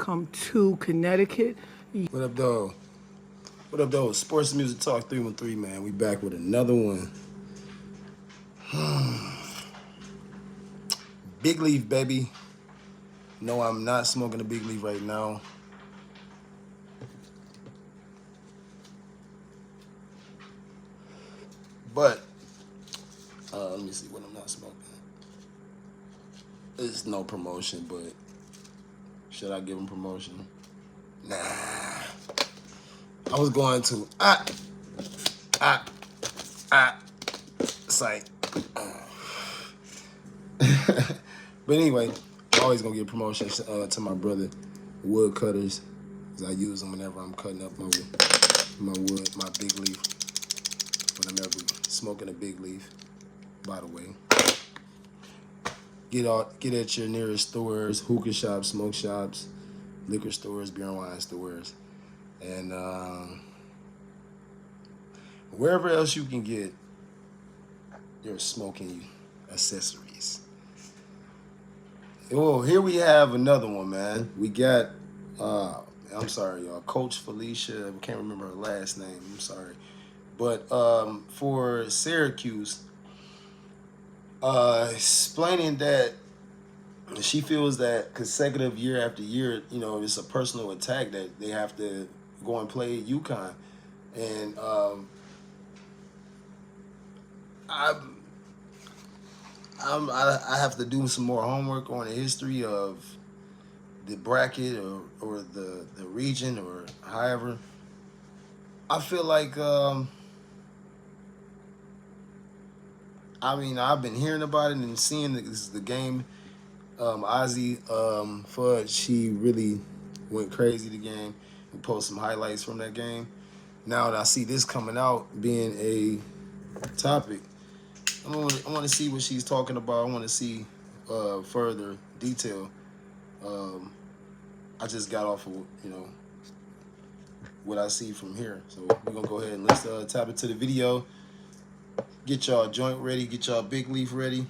come to Connecticut. What up, though? What up, though? Sports Music Talk 313, man. We back with another one. Big leaf, baby. No, I'm not smoking a big leaf right now. But, let me see what I'm not smoking. It's no promotion, but should I give him promotion? Nah. I was going to. Sight. But anyway, always gonna give promotion to my brother, wood cutters. I use them whenever I'm cutting up my wood, my big leaf. When I'm ever smoking a big leaf, by the way. Get at your nearest stores, hookah shops, smoke shops, liquor stores, beer and wine stores, and wherever else you can get your smoking accessories. Oh, here we have another one, man. We got, I'm sorry, y'all, Coach Felicia. I can't remember her last name. I'm sorry. But for Syracuse, explaining that she feels that consecutive year after year, you know, it's a personal attack that they have to go and play UConn. And I have to do some more homework on the history of the bracket or the region or however. I feel like I've been hearing about it and seeing the game. Ozzy Fudge, she really went crazy the game and post some highlights from that game. Now that I see this coming out being a topic, I want to see what she's talking about. I want to see further detail. I just got off of, you know, what I see from here. So we're going to go ahead and let's tap into the video. Get y'all joint ready. Get y'all big leaf ready.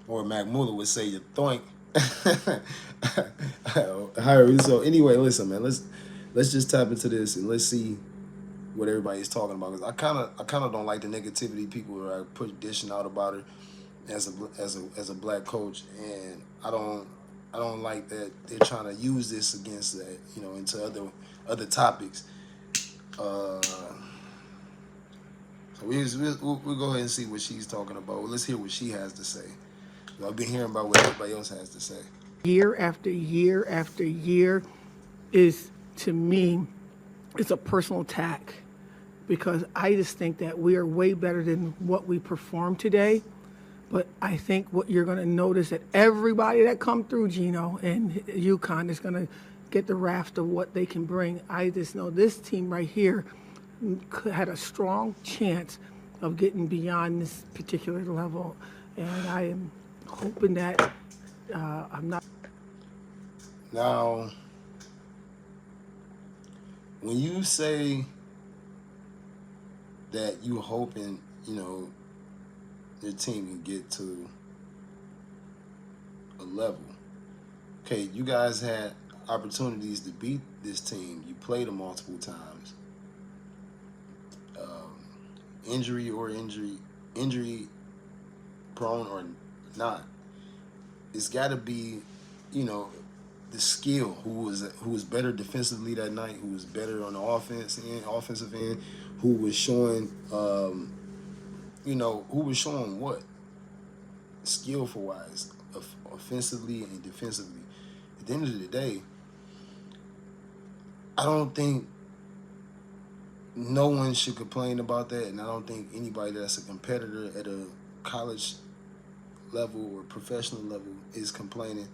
Or Mac Muller would say your thoink. So anyway, listen, man. Let's just tap into this and let's see what everybody's talking about. Because I kind of don't like the negativity people are dishing out about her as a black coach, and I don't like that they're trying to use this against that, you know, into other topics. So we'll go ahead and see what she's talking about. Well, let's hear what she has to say. I've been hearing about what everybody else has to say. Year after year after year is, to me, it's a personal attack, because I just think that we are way better than what we perform today. But I think what you're going to notice that everybody that come through, Gino, and UConn is going to get the raft of what they can bring. I just know this team right here had a strong chance of getting beyond this particular level. And I am hoping that I'm not. Now, when you say that you hoping, you know, your team can get to a level, okay, you guys had opportunities to beat this team. You played them multiple times. Injury prone or not, it's got to be, you know, the skill. Who was better defensively that night? Who was better on the offensive end? Who was showing, you know, who was showing what skillful wise, offensively and defensively. At the end of the day, I don't think no one should complain about that, and I don't think anybody that's a competitor at a college level or professional level is complaining,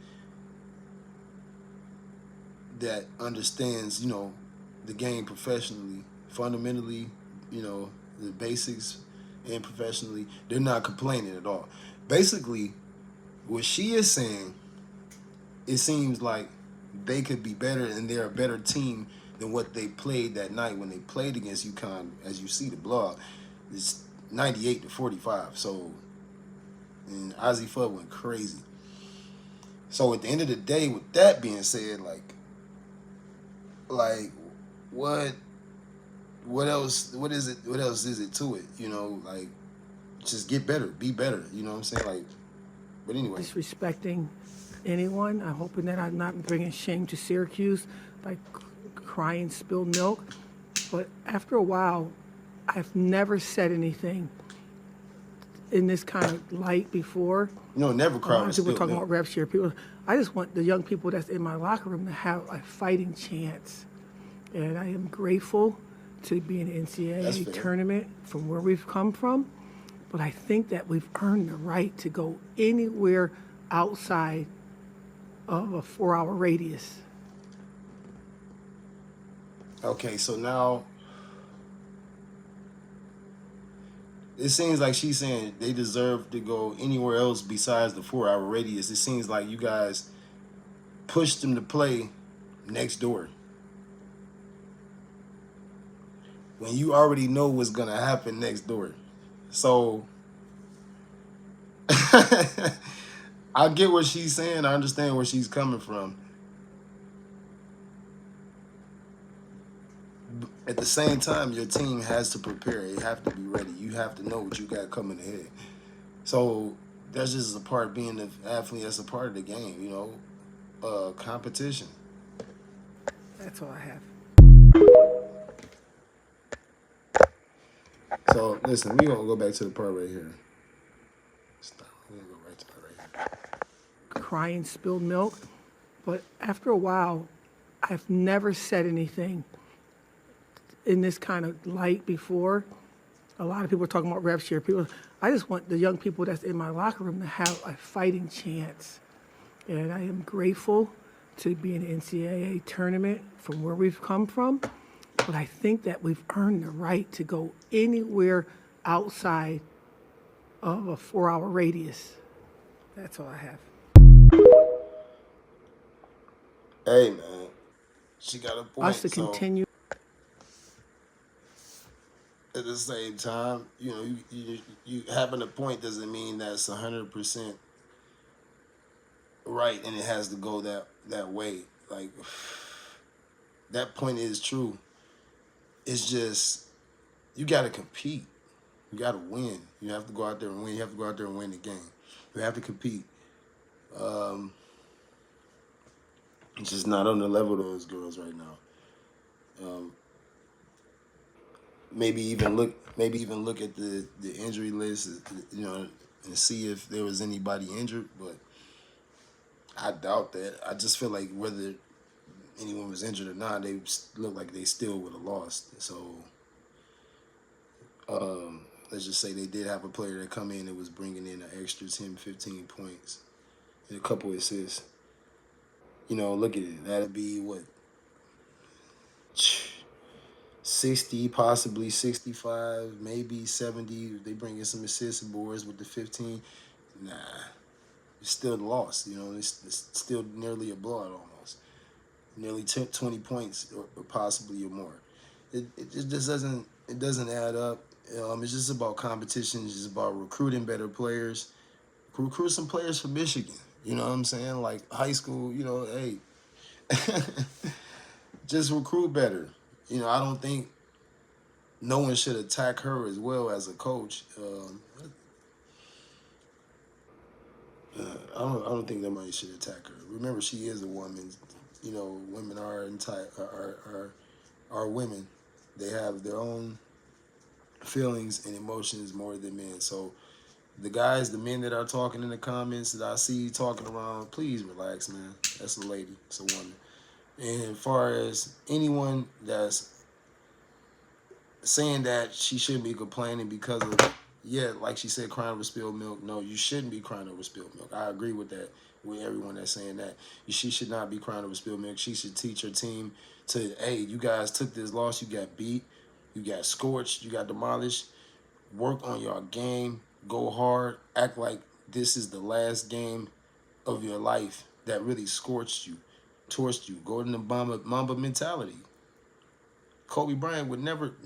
that understands, you know, the game professionally, fundamentally, you know, the basics, and professionally. They're not complaining at all. Basically, what she is saying, it seems like they could be better and they're a better team than what they played that night when they played against UConn. As you see the blog, it's 98-45. So, and Ozzy Fudd went crazy. So at the end of the day, with that being said, like, Like, what? What else? What is it? What else is it to it? Like, just get better, be better. You know what I'm saying? Like, but anyway. Disrespecting anyone. I'm hoping that I'm not bringing shame to Syracuse by crying spilled milk. But after a while, I've never said anything in this kind of light before. Never A cry lot over of people are spilled talking milk. about rev share. People, I just want the young people that's in my locker room to have a fighting chance. And I am grateful to be in the That's NCAA fair. tournament from where we've come from. But I think that we've earned the right to go anywhere outside of a 4-hour radius. Okay, so now it seems like she's saying they deserve to go anywhere else besides the 4-hour radius. It seems like you guys pushed them to play next door when you already know what's gonna happen next door. So I get what she's saying. I understand where she's coming from. At the same time, your team has to prepare. You have to be ready. You have to know what you got coming ahead. So that's just a part of being an athlete. That's a part of the game. Competition. That's all I have. So listen, we gonna go back to the part right here. Stop. We're gonna go right to that right here. Crying spilled milk. But after a while, I've never said anything in this kind of light before. A lot of people are talking about rev share. People, I just want the young people that's in my locker room to have a fighting chance. And I am grateful to be in the NCAA tournament from where we've come from. But I think that we've earned the right to go anywhere outside of a 4-hour radius. That's all I have. Hey man, she got a Us point. to So continue. at the same time, you having a point doesn't mean that's 100% right, and it has to go that way. Like that point is true. It's just you got to compete. You got to win. You have to go out there and win. You have to go out there and win the game. You have to compete. It's just not on the level of those girls right now. Maybe even look at the injury list, and see if there was anybody injured. But I doubt that. I just feel like whether anyone was injured or not, they look like they still would have lost. So let's just say they did have a player that come in and was bringing in an extra 10, 15 points and a couple assists. Look at it. That'd be what, 60, possibly 65, maybe 70. If they bring in some assists and boards with the 15, nah, it's still the loss. It's still nearly a blowout almost. Nearly 10, 20 points or possibly or more. It just doesn't add up. It's just about competition. It's just about recruiting better players. Recruit some players from Michigan. You know what I'm saying? Like high school, hey, just recruit better. I don't think no one should attack her as well as a coach. I don't think nobody should attack her. Remember, she is a woman. Women are women. They have their own feelings and emotions more than men. So the men that are talking in the comments that I see talking around, please relax, man. That's a lady. It's a woman. And as far as anyone that's saying that she shouldn't be complaining because of, yeah, like she said, crying over spilled milk. No, you shouldn't be crying over spilled milk. I agree with that, with everyone that's saying that. She should not be crying over spilled milk. She should teach her team to, hey, you guys took this loss. You got beat. You got scorched. You got demolished. Work on your game. Go hard. Act like this is the last game of your life that really scorched you, torched you. Go into Mamba mentality. Kobe Bryant would never,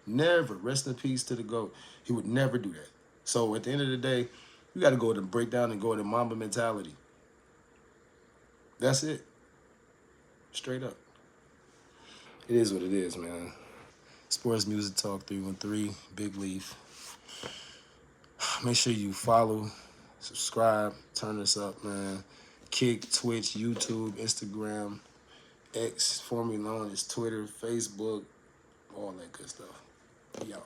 rest in peace to the GOAT. He would never do that. So at the end of the day, you got to go to breakdown and go to Mamba mentality. That's it. Straight up. It is what it is, man. Sports Music Talk 313, Big Leaf. Make sure you follow, subscribe, turn us up, man. Kick, Twitch, YouTube, Instagram, X, formerly known as Twitter, Facebook, all that good stuff. Be out.